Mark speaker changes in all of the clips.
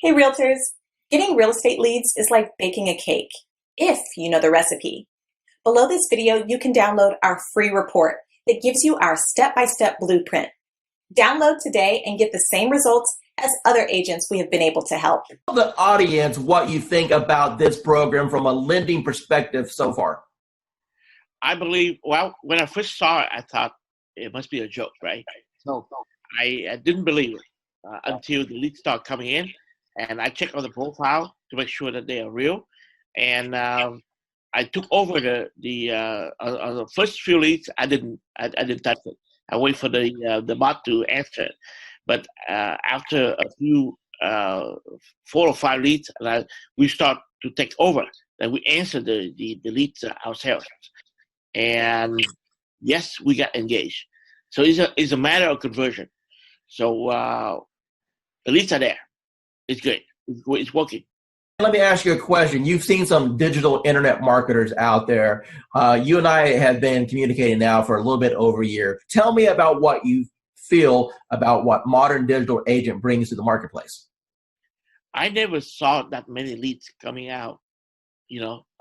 Speaker 1: Hey realtors, getting real estate leads is like baking a cake, if you know the recipe. Below this video, you can download our free report that gives you our step-by-step blueprint. Download today and get the same results as other agents we have been able to help.
Speaker 2: Tell the audience what you think about this program from a lending perspective so far.
Speaker 3: I believe, well, when I first saw it, I thought it must be a joke, right? So I didn't believe it until the leads start coming in, and I checked on the profile to make sure that they are real. And I took over the first few leads. I didn't touch it. I wait for the bot to answer it. But after a few 4 or 5 leads, we start to take over. Then we answer the leads ourselves. And yes, we got engaged. So it's a matter of conversion. So the leads are there. It's good. It's working.
Speaker 2: Let me ask you a question. You've seen some digital internet marketers out there. You and I have been communicating now for a little bit over a year. Tell me about what you feel about what modern digital agent brings to the marketplace.
Speaker 3: I never saw that many leads coming out,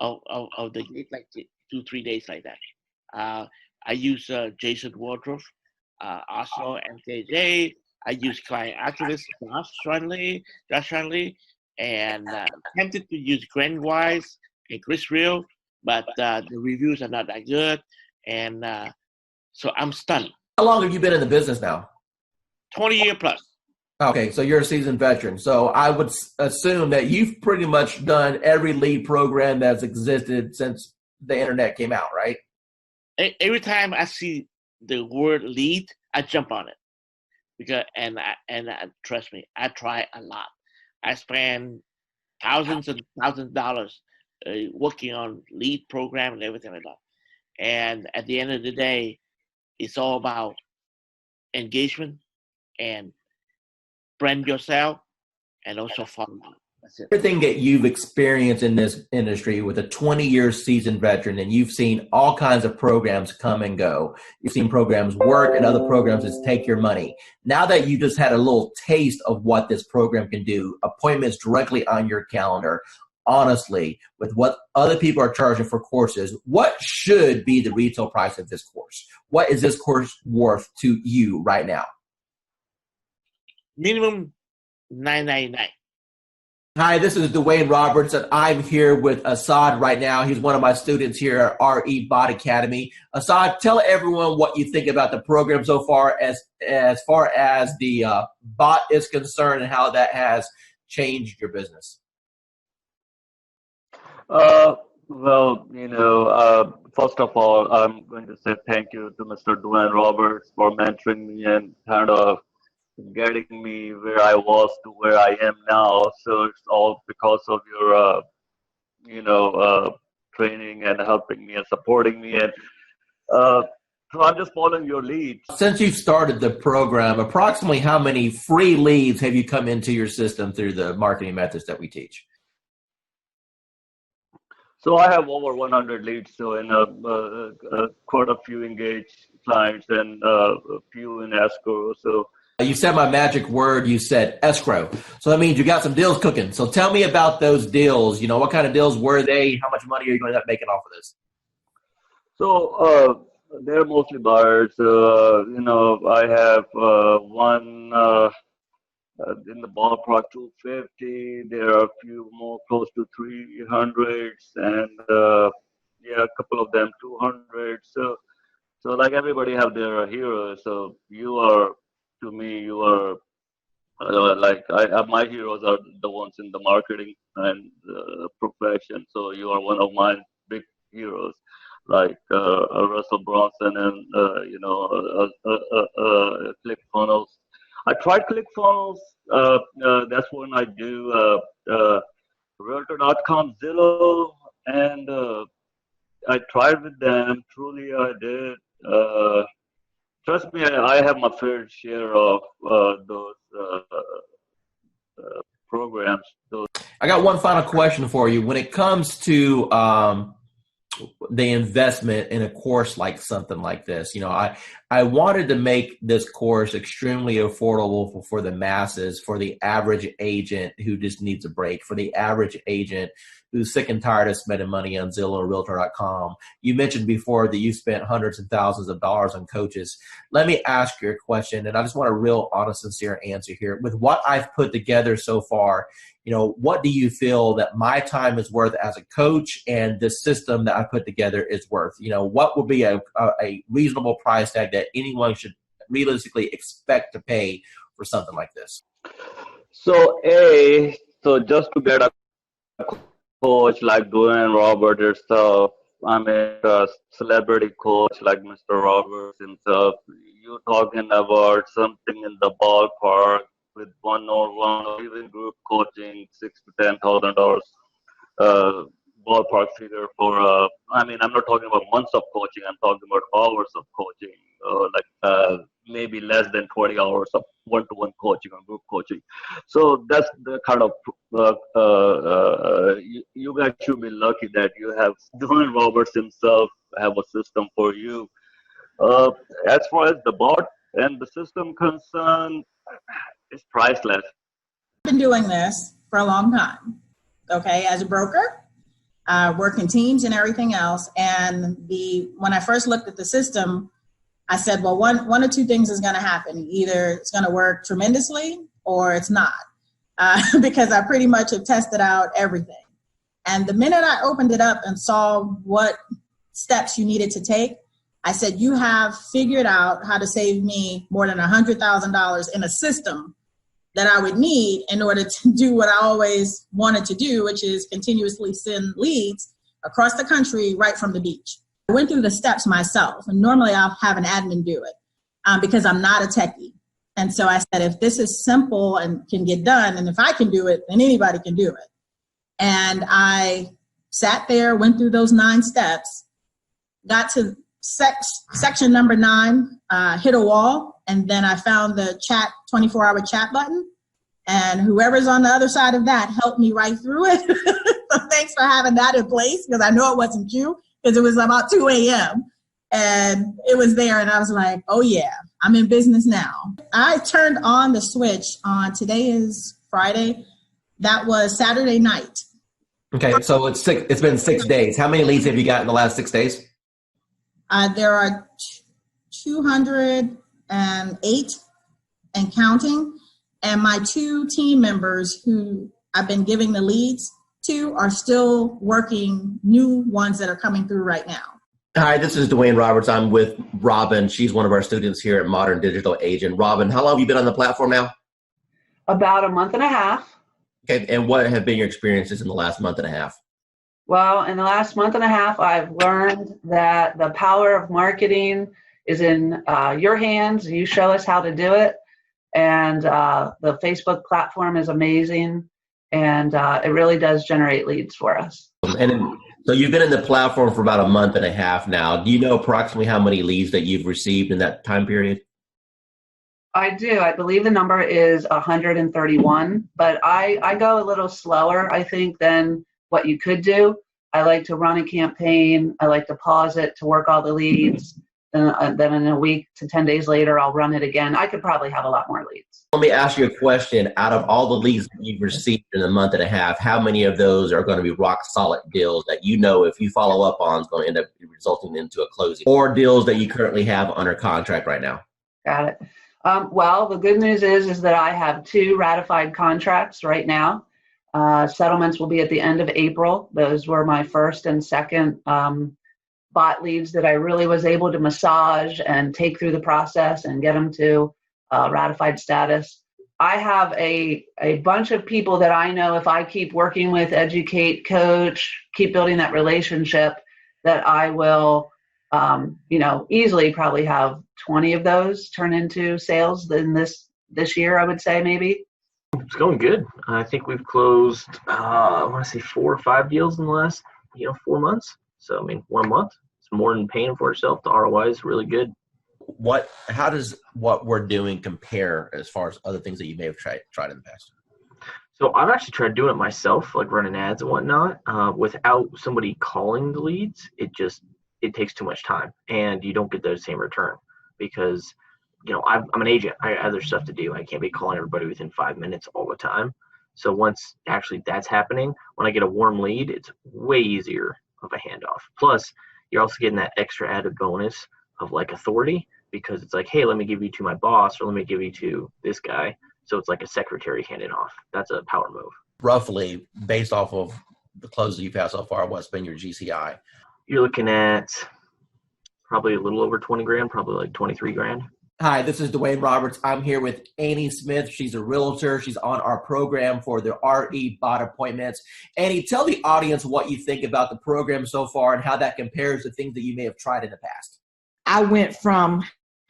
Speaker 3: of the gate like 2-3 days like that. I use Jason Wardrobe, also MKJ. I use Client Activist, Josh Shanley, and tempted to use Grant Wise and Chris Real, but the reviews are not that good, and so I'm stunned.
Speaker 2: How long have you been in the business now?
Speaker 3: 20 years plus.
Speaker 2: Okay, so you're a seasoned veteran. So I would assume that you've pretty much done every lead program that's existed since the internet came out, right?
Speaker 3: Every time I see the word lead, I jump on it because and trust me, I try a lot. I spend thousands and thousands of dollars working on lead program and everything like that. And at the end of the day, it's all about engagement and brand yourself and also follow. That's it.
Speaker 2: Everything that you've experienced in this industry with a 20-year seasoned veteran, and you've seen all kinds of programs come and go. You've seen programs work and other programs that take your money. Now that you just had a little taste of what this program can do, appointments directly on your calendar, honestly, with what other people are charging for courses, what should be the retail price of this course? What is this course worth to you right now?
Speaker 3: Minimum $9.99.
Speaker 2: Hi, this is Dwayne Roberts, and I'm here with Assad right now. He's one of my students here at RE Bot Academy. Assad, tell everyone what you think about the program so far as the bot is concerned and how that has changed your business.
Speaker 4: Well, first of all, I'm going to say thank you to Mr. Dwayne Roberts for mentoring me and kind of getting me where I was to where I am now. So it's all because of your, training and helping me and supporting me. And so I'm just following your lead.
Speaker 2: Since you've started the program, approximately how many free leads have you come into your system through the marketing methods that we teach?
Speaker 4: So I have over 100 leads, so in quite a few engaged clients and a few in escrow. So
Speaker 2: you said my magic word, you said escrow. So that means you got some deals cooking. So tell me about those deals. What kind of deals were they? How much money are you going to end up making off of this?
Speaker 4: So they're mostly buyers. I have one in the ballpark 250. There are a few more close to 300s, and a couple of them 200. So like everybody have their heroes. So to me, you are my heroes are the ones in the marketing and profession. So you are one of my big heroes, like Russell Brunson and ClickFunnels. I tried ClickFunnels. That's when I do realtor.com, Zillow, and I tried with them. Truly, I did. Trust me, I have my fair share of those programs.
Speaker 2: I got one final question for you. When it comes to the investment in a course like something like this, I I wanted to make this course extremely affordable for the masses, for the average agent who just needs a break, for the average agent who's sick and tired of spending money on Zillow or Realtor.com. You mentioned before that you spent hundreds of thousands of dollars on coaches. Let me ask you a question, and I just want a real honest, sincere answer here. With what I've put together so far, what do you feel that my time is worth as a coach and the system that I put together is worth? What would be a reasonable price tag that anyone should realistically expect to pay for something like this?
Speaker 4: So just to get a coach like Dwayne Roberts himself, I mean, a celebrity coach like Mr. Roberts himself, you're talking about something in the ballpark with one-on-one or even group coaching, $6,000 to $10,000 ballpark figure for. I'm not talking about months of coaching. I'm talking about hours of coaching, maybe less than 20 hours of one-to-one coaching or group coaching. So that's the kind of you guys should be lucky that you have Dwayne Roberts himself have a system for you. As far as the bot and the system concerned, it's priceless.
Speaker 5: I've been doing this for a long time, okay, as a broker, working teams and everything else. And when I first looked at the system, I said, well, one or two things is going to happen. Either it's going to work tremendously or it's not, because I pretty much have tested out everything. And the minute I opened it up and saw what steps you needed to take, I said, you have figured out how to save me more than $100,000 in a system that I would need in order to do what I always wanted to do, which is continuously send leads across the country right from the beach. I went through the steps myself, and normally I'll have an admin do it because I'm not a techie. And so I said, if this is simple and can get done, and if I can do it, then anybody can do it. And I sat there, went through those 9 steps, got to section number 9, hit a wall, and then I found the 24-hour chat button, and whoever's on the other side of that helped me right through it. So thanks for having that in place, because I know it wasn't you, because it was about 2 a.m. and it was there, and I was like, oh yeah, I'm in business now. I turned on the switch on, today is Friday, that was Saturday night.
Speaker 2: Okay, so it's been 6 days. How many leads have you got in the last 6 days?
Speaker 5: There are 208 and counting, and my 2 team members who I've been giving the leads to are still working new ones that are coming through right now.
Speaker 2: Hi, this is Dwayne Roberts. I'm with Robin. She's one of our students here at Modern Digital Agent. Robin, how long have you been on the platform now?
Speaker 6: About a month and a half.
Speaker 2: Okay, and what have been your experiences in the last month and a half?
Speaker 6: Well, in the last month and a half, I've learned that the power of marketing is in your hands. You show us how to do it. And the Facebook platform is amazing. And it really does generate leads for us.
Speaker 2: So you've been in the platform for about a month and a half now. Do you know approximately how many leads that you've received in that time period?
Speaker 6: I do. I believe the number is 131, but I go a little slower, I think, than what you could do. I like to run a campaign. I like to pause it to work all the leads. Then in a week to 10 days later, I'll run it again. I could probably have a lot more leads.
Speaker 2: Let me ask you a question. Out of all the leads that you've received in a month and a half, how many of those are going to be rock solid deals that you know if you follow up on is going to end up resulting into a closing, or deals that you currently have under contract right now?
Speaker 6: Got it. Well, the good news is that I have 2 ratified contracts right now. Settlements will be at the end of April. Those were my first and second bot leads that I really was able to massage and take through the process and get them to ratified status. I have a bunch of people that I know if I keep working with, educate, coach, keep building that relationship, that I will easily probably have 20 of those turn into sales in this year, I would say maybe.
Speaker 7: It's going good. I think we've closed, I want to say 4 or 5 deals in the last, 4 months. So, 1 month, it's more than paying for itself. The ROI is really good.
Speaker 2: How does what we're doing compare as far as other things that you may have tried in the past?
Speaker 7: So I've actually tried doing it myself, like running ads and whatnot, without somebody calling the leads. It takes too much time and you don't get the same return. because, I'm an agent. I have other stuff to do. I can't be calling everybody within 5 minutes all the time. So once actually that's happening, when I get a warm lead, it's way easier of a handoff. Plus, you're also getting that extra added bonus of like authority, because it's like, hey, let me give you to my boss, or let me give you to this guy. So it's like a secretary handing off. That's a power move.
Speaker 2: Roughly, based off of the closes you've had so far, what's been your GCI?
Speaker 7: You're looking at probably a little over 20 grand, probably like 23 grand.
Speaker 2: Hi, this is Dwayne Roberts. I'm here with Annie Smith. She's a realtor. She's on our program for the RE bot appointments. Annie, tell the audience what you think about the program so far and how that compares to things that you may have tried in the past.
Speaker 5: I went from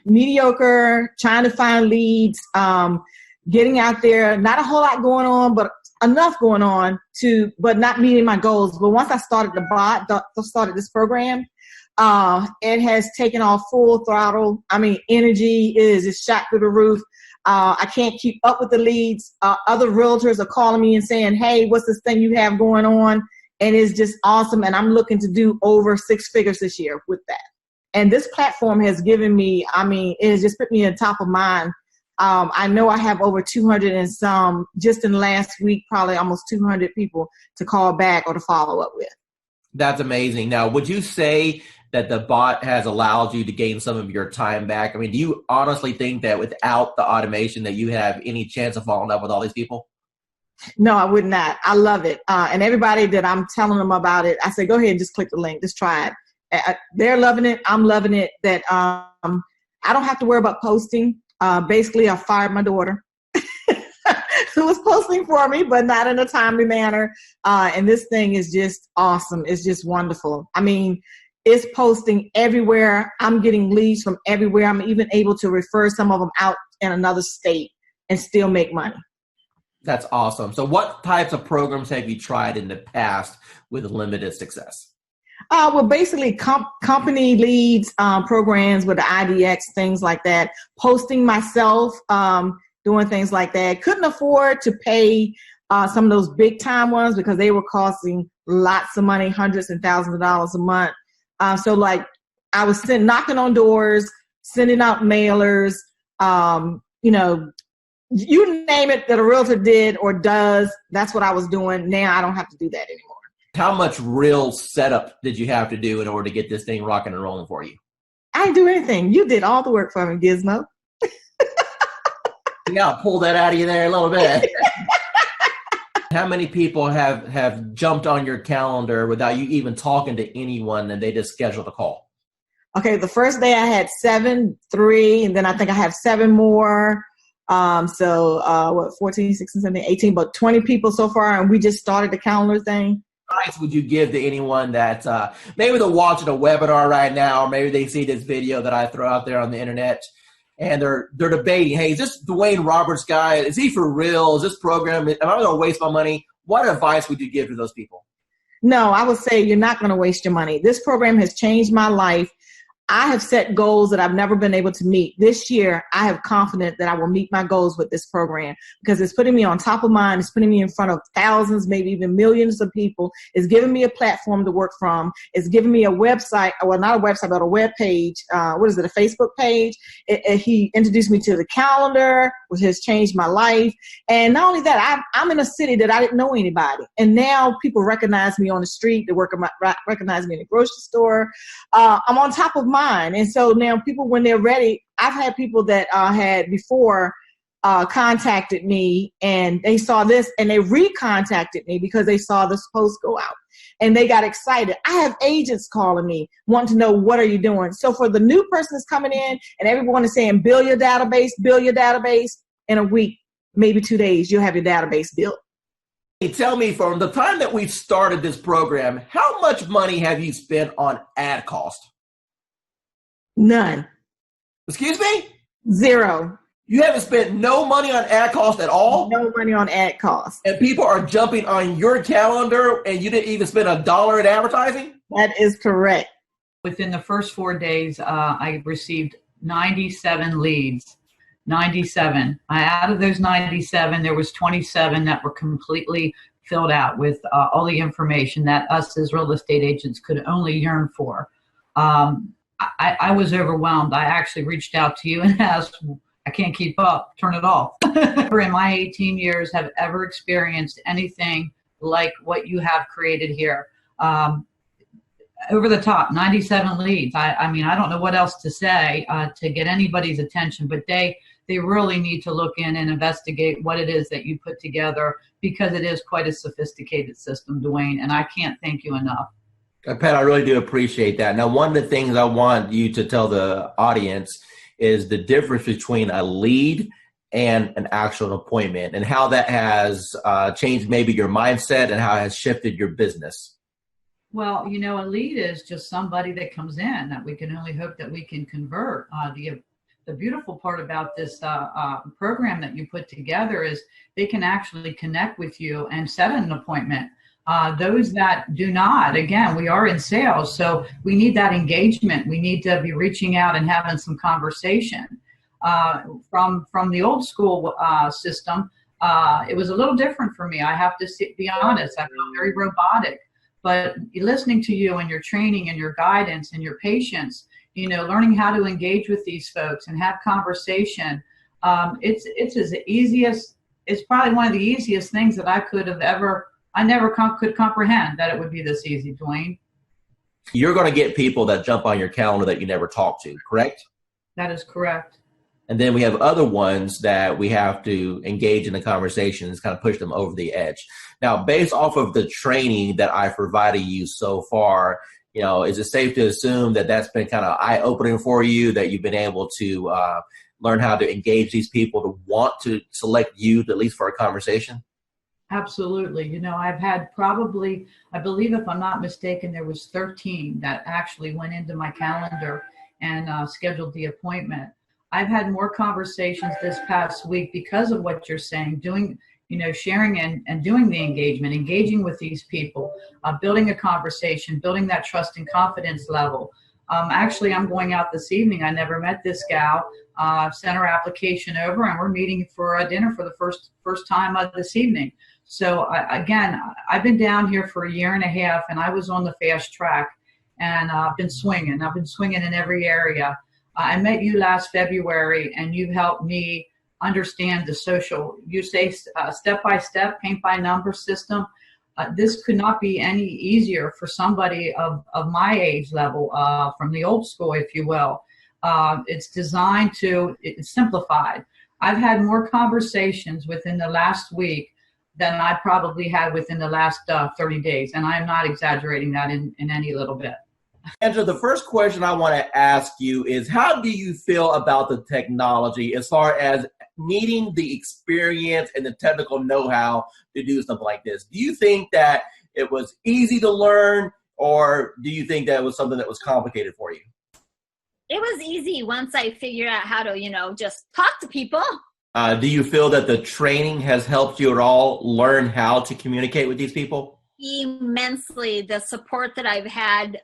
Speaker 5: mediocre, trying to find leads, getting out there, not a whole lot going on, but enough going on but not meeting my goals. But once I started the bot, started this program, it has taken off full throttle. I mean, energy is shot through the roof. I can't keep up with the leads. Other realtors are calling me and saying, hey, what's this thing you have going on? And it's just awesome. And I'm looking to do over 6 figures this year with that. And this platform has given me, it has just put me on top of mind. I know I have over 200 and some, just in the last week, probably almost 200 people to call back or to follow up with.
Speaker 2: That's amazing. Now, would you say that the bot has allowed you to gain some of your time back? I mean, do you honestly think that without the automation that you have any chance of following up with all these people?
Speaker 5: No, I would not. I love it. And everybody that I'm telling them about it, I say, go ahead and just click the link. Just try it. They're loving it. I'm loving it. That I don't have to worry about posting. Basically, I fired my daughter who was posting for me, but not in a timely manner. And this thing is just awesome. It's just wonderful. I mean, it's posting everywhere. I'm getting leads from everywhere. I'm even able to refer some of them out in another state and still make money.
Speaker 2: That's awesome. So what types of programs have you tried in the past with limited success?
Speaker 5: Well, basically company leads, programs with the IDX, things like that. Posting myself, doing things like that. Couldn't afford to pay some of those big time ones because they were costing lots of money, hundreds and thousands of dollars a month. So like I was knocking on doors, sending out mailers, you name it that a realtor did or does. That's what I was doing. Now I don't have to do that anymore.
Speaker 2: How much real setup did you have to do in order to get this thing rocking and rolling for you?
Speaker 5: I didn't do anything. You did all the work for me, Gizmo.
Speaker 2: Yeah, I'll pull that out of you there a little bit. How many people have jumped on your calendar without you even talking to anyone and they just scheduled a call?
Speaker 5: Okay, the first day I had 7, 3, and then I think I have 7 more. 14, 16, 17, 18, but 20 people so far, and we just started the calendar thing.
Speaker 2: Advice would you give to anyone that maybe they're watching a webinar right now, or maybe they see this video that I throw out there on the internet, and they're debating, hey, is this Dwayne Roberts guy? Is he for real? Is this program? Am I going to waste my money? What advice would you give to those people?
Speaker 5: No, I would say you're not going to waste your money. This program has changed my life. I have set goals that I've never been able to meet. This year, I have confidence that I will meet my goals with this program because it's putting me on top of mind. It's putting me in front of thousands, maybe even millions of people. It's giving me a platform to work from. It's giving me a website, well, not a website, but a web page. A Facebook page. He introduced me to the calendar, which has changed my life. And not only that, I'm in a city that I didn't know anybody. And now people recognize me on the street. They recognize me in the grocery store. I'm on top of mind. And so now people, when they're ready, I've had people that had before contacted me and they saw this and they recontacted me because they saw this post go out and they got excited. I have agents calling me wanting to know, what are you doing? So for the new person that's coming in and everyone is saying, build your database in a week, maybe 2 days, you'll have your database built.
Speaker 2: Tell me, from the time that we started this program, how much money have you spent on ad cost?
Speaker 5: None.
Speaker 2: Excuse me?
Speaker 5: 0.
Speaker 2: You haven't spent no money on ad cost at all?
Speaker 5: No money on ad cost.
Speaker 2: And people are jumping on your calendar and you didn't even spend $1 in advertising?
Speaker 5: That is correct.
Speaker 6: Within the first 4 days, I received 97 leads. 97. Out of those 97, there was 27 that were completely filled out with all the information that us as real estate agents could only yearn for. I was overwhelmed. I actually reached out to you and asked, I can't keep up, turn it off. Never in my 18 years have ever experienced anything like what you have created here. Over the top, 97 leads. I mean, I don't know what else to say to get anybody's attention, but they really need to look in and investigate what it is that you put together, because it is quite a sophisticated system, Dwayne, and I can't thank you enough.
Speaker 2: Pat, I really do appreciate that. Now, one of the things I want you to tell the audience is the difference between a lead and an actual appointment, and how that has changed maybe your mindset and how it has shifted your business.
Speaker 6: Well, you know, a lead is just somebody that comes in that we can only hope that we can convert. The beautiful part about this program that you put together is they can actually connect with you and set an appointment. Those that do not, again, we are in sales, so we need that engagement. We need to be reaching out and having some conversation. From the old school system, it was a little different for me. I have to be honest. I felt very robotic. But listening to you and your training and your guidance and your patience, you know, learning how to engage with these folks and have conversation, it's probably one of the easiest things that I could have ever. I never could comprehend that it would be this easy, Dwayne.
Speaker 2: You're going to get people that jump on your calendar that you never talk to, correct?
Speaker 6: That is correct.
Speaker 2: And then we have other ones that we have to engage in the conversations, kind of push them over the edge. Now, based off of the training that I've provided you so far, you know, is it safe to assume that that's been kind of eye-opening for you, that you've been able to learn how to engage these people to want to select you, at least for a conversation?
Speaker 6: Absolutely. You know, I've had probably, I believe if I'm not mistaken, there was 13 that actually went into my calendar and scheduled the appointment. I've had more conversations this past week because of what you're saying, doing, you know, sharing and doing the engagement, engaging with these people, building a conversation, building that trust and confidence level. Actually, I'm going out this evening. I never met this gal. Sent her application over, and we're meeting for a dinner for the first time this evening. So again, I've been down here for a year and a half, and I was on the fast track, and I've been swinging. I've been swinging in every area. I met you last February, and you've helped me understand the social, you say step-by-step, paint-by-number system. This could not be any easier for somebody of my age level, from the old school, if you will. It's designed to, it's simplified. I've had more conversations within the last week than I probably had within the last 30 days. And I'm not exaggerating that in any little bit.
Speaker 2: Angela, the first question I want to ask you is, how do you feel about the technology as far as needing the experience and the technical know-how to do something like this? Do you think that it was easy to learn, or do you think that it was something that was complicated for you?
Speaker 8: It was easy once I figured out how to, you know, just talk to people.
Speaker 2: Do you feel that the training has helped you at all learn how to communicate with these people?
Speaker 8: Immensely. The support that I've had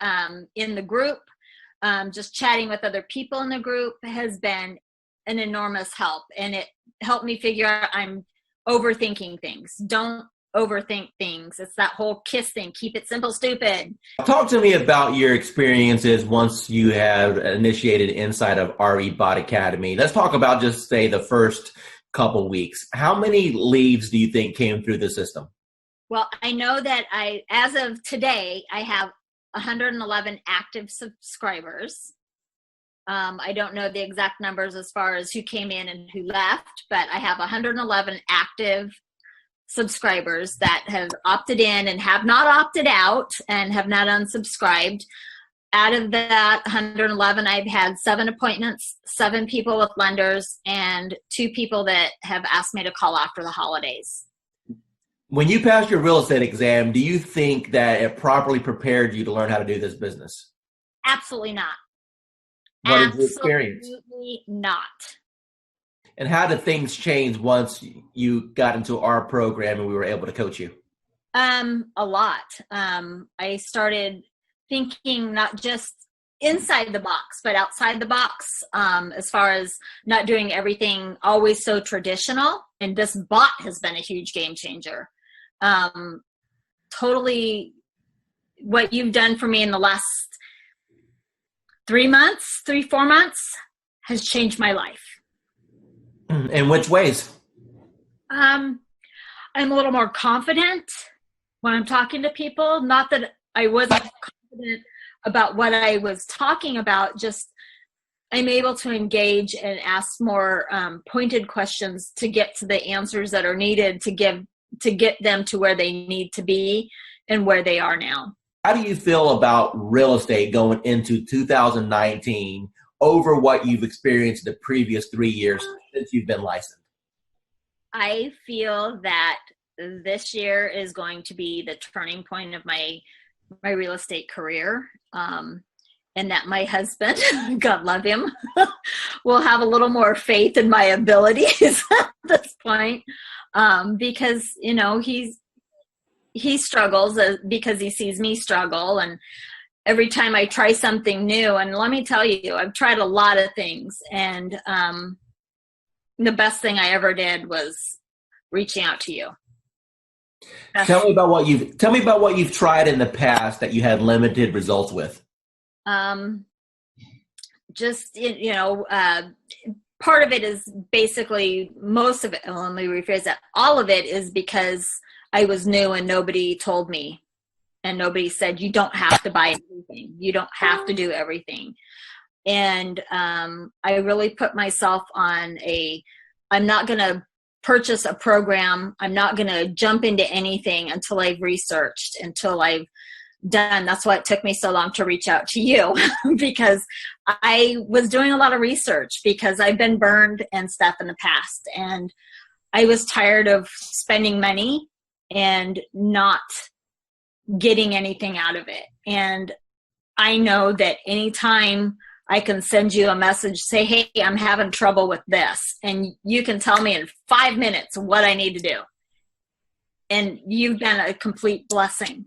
Speaker 8: in the group, just chatting with other people in the group, has been an enormous help. And it helped me figure out I'm overthinking things. Don't overthink things. It's that whole KISS thing. Keep it simple, stupid.
Speaker 2: Talk to me about your experiences once you have initiated inside of RE Bot Academy. Let's talk about just say the first couple weeks. How many leads do you think came through the system?
Speaker 8: Well, I know that as of today, I have 111 active subscribers. I don't know the exact numbers as far as who came in and who left, but I have 111 active subscribers that have opted in and have not opted out and have not unsubscribed. Out of that 111, I've had 7 appointments, 7 people with lenders, and 2 people that have asked me to call after the holidays.
Speaker 2: When you passed your real estate exam, do you think that it properly prepared you to learn how to do this business?
Speaker 8: Absolutely not.
Speaker 2: What is the experience?
Speaker 8: Absolutely not.
Speaker 2: And how did things change once you got into our program and we were able to coach you?
Speaker 8: A lot. I started thinking not just inside the box, but outside the box, as far as not doing everything always so traditional. And this bot has been a huge game changer. Totally what you've done for me in the last 4 months has changed my life.
Speaker 2: In which ways?
Speaker 8: I'm a little more confident when I'm talking to people. Not that I wasn't confident about what I was talking about, just I'm able to engage and ask more pointed questions to get to the answers that are needed to get them to where they need to be and where they are now.
Speaker 2: How do you feel about real estate going into 2019 over what you've experienced the previous 3 years since you've been licensed?
Speaker 8: I feel that this year is going to be the turning point of my real estate career. And that my husband, God love him, will have a little more faith in my abilities at this point, because he struggles because he sees me struggle, and every time I try something new, and let me tell you, I've tried a lot of things, and the best thing I ever did was reaching out to you.
Speaker 2: Tell me about what you've tried in the past that you had limited results with.
Speaker 8: Part of it is basically, most of it, let me rephrase that, all of it is because I was new and nobody told me, and nobody said, you don't have to buy everything. You don't have to do everything. And I really put myself on I'm not going to purchase a program. I'm not going to jump into anything until I've researched, until I've done. That's why it took me so long to reach out to you, because I was doing a lot of research, because I've been burned and stuff in the past, and I was tired of spending money and not getting anything out of it. And I know that anytime I can send you a message, say, hey, I'm having trouble with this, and you can tell me in 5 minutes what I need to do. And you've been a complete blessing.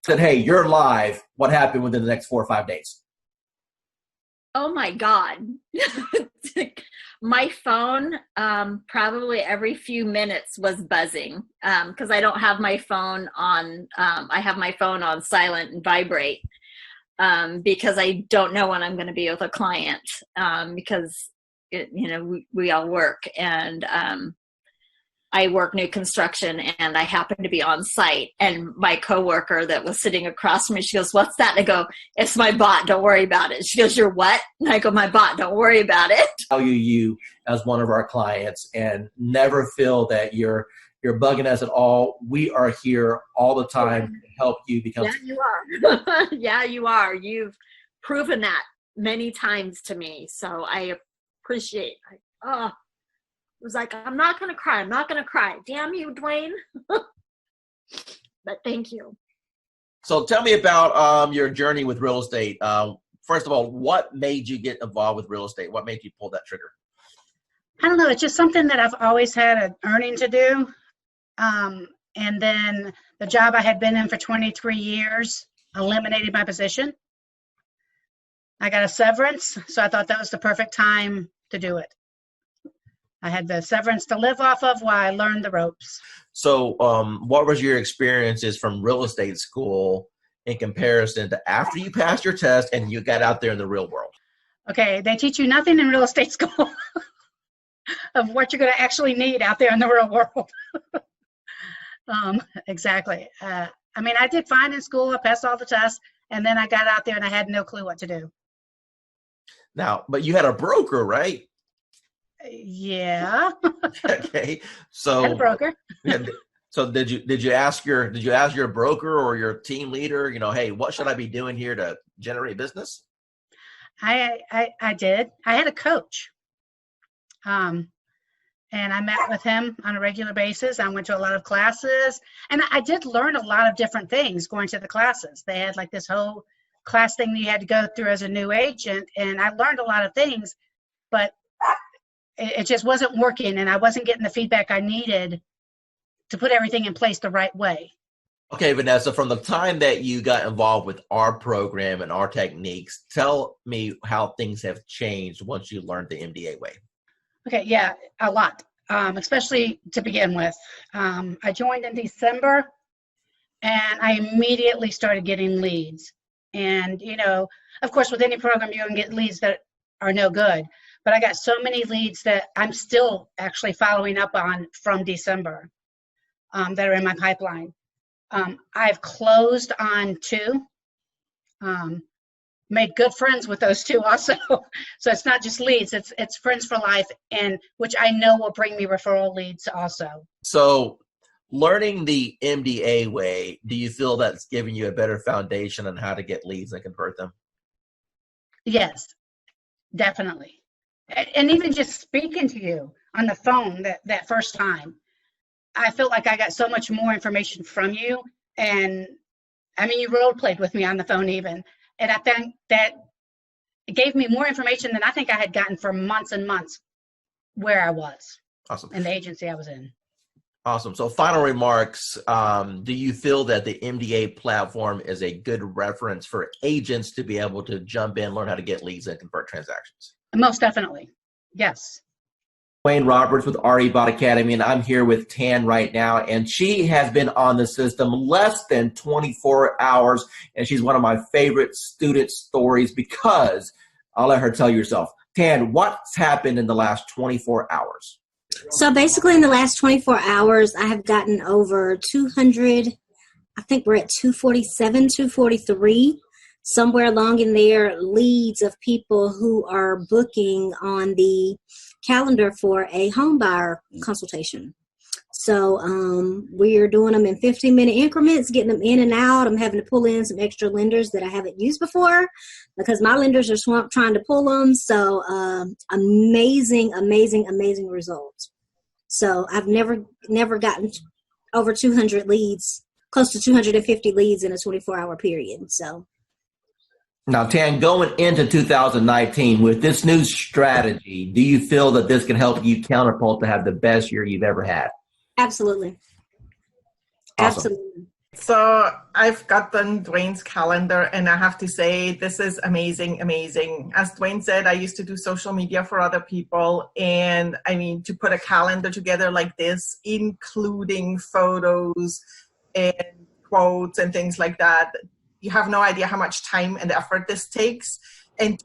Speaker 2: Said, hey, you're live. What happened within the next 4 or 5 days?
Speaker 8: Oh my God. My phone, probably every few minutes was buzzing, because I don't have my phone on, I have my phone on silent and vibrate, because I don't know when I'm going to be with a client, because we all work, and I work new construction, and I happen to be on site, and my coworker that was sitting across from me, she goes, what's that? And I go, it's my bot. Don't worry about it. She goes, you're what? And I go, my bot. Don't worry about it.
Speaker 2: Value you as one of our clients, and never feel that you're bugging us at all. We are here all the time to help you become.
Speaker 8: Yeah, you are. Yeah, you are. You've proven that many times to me. So I appreciate it. Oh, it was like, I'm not going to cry. I'm not going to cry. Damn you, Dwayne. But thank you.
Speaker 2: So tell me about your journey with real estate. First of all, what made you get involved with real estate? What made you pull that trigger?
Speaker 9: I don't know. It's just something that I've always had an earning to do. And then the job I had been in for 23 years eliminated my position. I got a severance, so I thought that was the perfect time to do it. I had the severance to live off of while I learned the ropes.
Speaker 2: So what was your experiences from real estate school in comparison to after you passed your test and you got out there in the real world?
Speaker 9: Okay, they teach you nothing in real estate school of what you're going to actually need out there in the real world. Exactly. I mean, I did fine in school. I passed all the tests, and then I got out there and I had no clue what to do.
Speaker 2: Now, but you had a broker, right?
Speaker 9: Yeah.
Speaker 2: Okay. So
Speaker 9: Had a broker.
Speaker 2: So did you ask your broker or your team leader, hey, what should I be doing here to generate business?
Speaker 9: I did. I had a coach. And I met with him on a regular basis. I went to a lot of classes, and I did learn a lot of different things going to the classes. They had like this whole class thing that you had to go through as a new agent, and I learned a lot of things, but it just wasn't working, and I wasn't getting the feedback I needed to put everything in place the right way.
Speaker 2: Okay, Vanessa, from the time that you got involved with our program and our techniques, tell me how things have changed once you learned the MDA way.
Speaker 9: Okay, yeah, a lot, especially to begin with. I joined in December, and I immediately started getting leads. And, you know, of course, with any program, you're going to get leads that are no good. But I got so many leads that I'm still actually following up on from December that are in my pipeline. I've closed on 2, made good friends with those 2 also. So it's not just leads, it's friends for life, and which I know will bring me referral leads also.
Speaker 2: So learning the MDA way, do you feel that's giving you a better foundation on how to get leads and convert them?
Speaker 9: Yes, definitely. And even just speaking to you on the phone that first time, I felt like I got so much more information from you. And I mean, you role played with me on the phone even. And I think that it gave me more information than I think I had gotten for months and months where I was.
Speaker 2: Awesome.
Speaker 9: And the agency I was in.
Speaker 2: Awesome. So final remarks, do you feel that the MDA platform is a good reference for agents to be able to jump in, learn how to get leads and convert transactions?
Speaker 9: Most definitely. Yes.
Speaker 2: Wayne Roberts with RE Bot Academy, and I'm here with Tan right now, and she has been on the system less than 24 hours, and she's one of my favorite student stories because I'll let her tell you herself. Tan, what's happened in the last 24 hours?
Speaker 10: So basically in the last 24 hours, I have gotten over 200, I think we're at 247, 243, somewhere along in there, leads of people who are booking on the calendar for a home buyer consultation. So we're doing them in 15-minute increments, getting them in and out. I'm having to pull in some extra lenders that I haven't used before because my lenders are swamped trying to pull them. So amazing, amazing, amazing results. So I've never gotten over 200 leads, close to 250 leads in a 24-hour period. So.
Speaker 2: Now, Tan, going into 2019 with this new strategy, do you feel that this can help you counterpult to have the best year you've ever had?
Speaker 10: Absolutely.
Speaker 2: Awesome.
Speaker 10: Absolutely.
Speaker 11: So I've gotten Dwayne's calendar, and I have to say this is amazing, amazing. As Dwayne said, I used to do social media for other people, and I mean, to put a calendar together like this, including photos and quotes and things like that, you have no idea how much time and effort this takes. And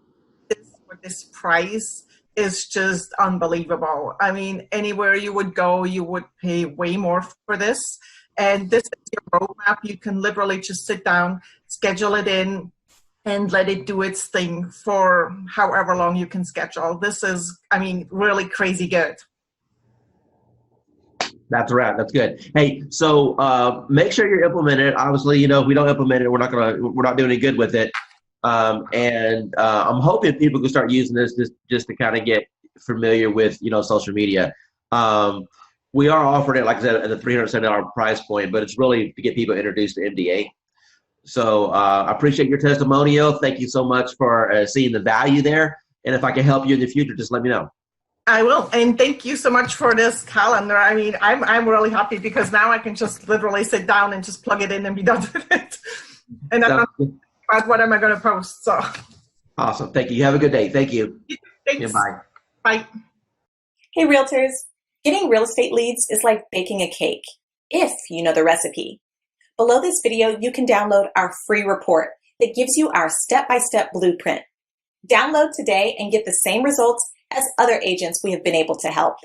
Speaker 11: for this price is just unbelievable. I mean, anywhere you would go, you would pay way more for this. And this is your roadmap. You can literally just sit down, schedule it in, and let it do its thing for however long you can schedule. This is, I mean, really crazy good.
Speaker 2: That's right. That's good. Hey, so make sure you're implementing it. Obviously, you know, if we don't implement it, we're not doing any good with it. And I'm hoping people can start using this just to kind of get familiar with, you know, social media. We are offering it, like I said, at the $370 price point, but it's really to get people introduced to MDA. So I appreciate your testimonial. Thank you so much for seeing the value there. And if I can help you in the future, just let me know.
Speaker 11: I will, and thank you so much for this calendar. I mean, I'm really happy because now I can just literally sit down and just plug it in and be done with it. And I'm not thinking about what am I going to post. So
Speaker 2: awesome. Thank you. You have a good day. Thank you.
Speaker 11: Thanks.
Speaker 2: Yeah, bye.
Speaker 11: Bye.
Speaker 1: Hey, realtors. Getting real estate leads is like baking a cake, if you know the recipe. Below this video, you can download our free report that gives you our step-by-step blueprint. Download today and get the same results as other agents we have been able to help.